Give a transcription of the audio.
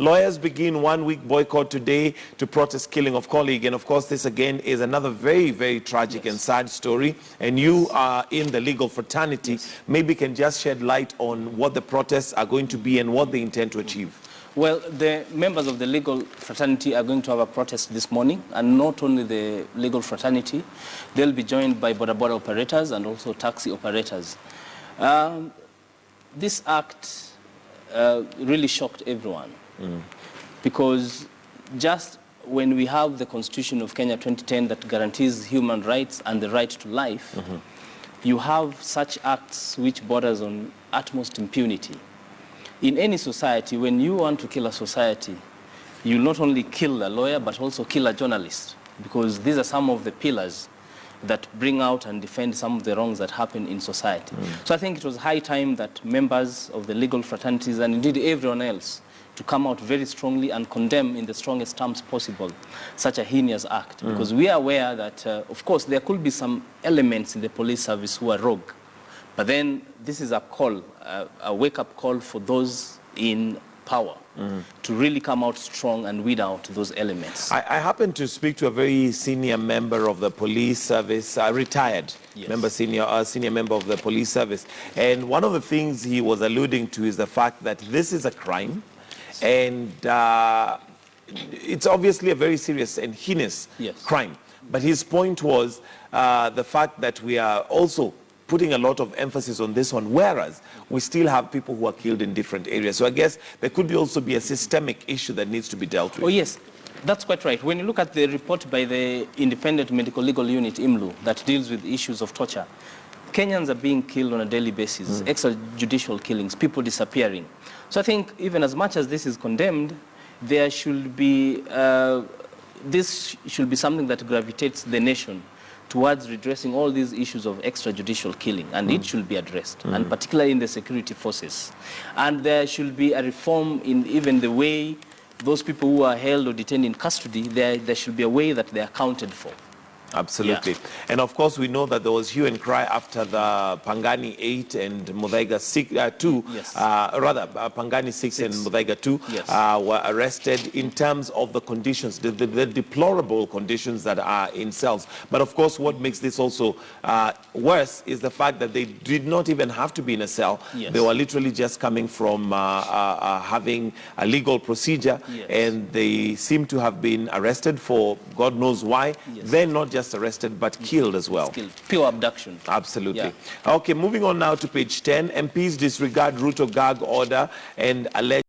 Lawyers begin one-week boycott today to protest killing of colleague. And of course, this again is another very, very tragic and sad story. And you are in the legal fraternity. Maybe can just shed light on what the protests are going to be and what they intend to achieve. Well, the members of the legal fraternity are going to have a protest this morning, and not only the legal fraternity, they'll be joined by border operators and also taxi operators. This act really shocked everyone. Because just when we have the Constitution of Kenya 2010 that guarantees human rights and the right to life, you have such acts which borders on utmost impunity. In any society, when you want to kill a society, you not only kill a lawyer, but also kill a journalist, because these are some of the pillars that bring out and defend some of the wrongs that happen in society. So I think it was high time that members of the legal fraternities, and indeed everyone else, to come out very strongly and condemn in the strongest terms possible such a heinous act. Because we are aware that, of course, there could be some elements in the police service who are rogue. But then this is a call, a wake-up call for those in power to really come out strong and weed out those elements. I happened to speak to a very senior member of the police service, retired senior member of the police service. And one of the things he was alluding to is the fact that this is a crime. And it's obviously a very serious and heinous crime. But his point was the fact that we are also putting a lot of emphasis on this one, whereas we still have people who are killed in different areas. So I guess there could also be a systemic issue that needs to be dealt with. Oh, yes. That's quite right. When you look at the report by the Independent Medical Legal Unit, IMLU, that deals with issues of torture, Kenyans are being killed on a daily basis, extrajudicial killings, people disappearing. So I think even as much as this is condemned, there should be, this should be something that gravitates the nation towards redressing all these issues of extrajudicial killing, and it should be addressed, and particularly in the security forces. And there should be a reform in even the way those people who are held or detained in custody, there should be a way that they are accounted for. Absolutely. Yeah. And of course, we know that there was hue and cry after the Pangani 8 and Muthaiga 2, rather Pangani 6 and Muthaiga 2 were arrested in terms of the conditions, the deplorable conditions that are in cells. But of course, what makes this also worse is the fact that they did not even have to be in a cell. They were literally just coming from having a legal procedure, and they seem to have been arrested for God knows why. Then not just arrested, but killed as well. Pure abduction. Absolutely. Okay, moving on now to page 10. MPs disregard Ruto gag order and alleged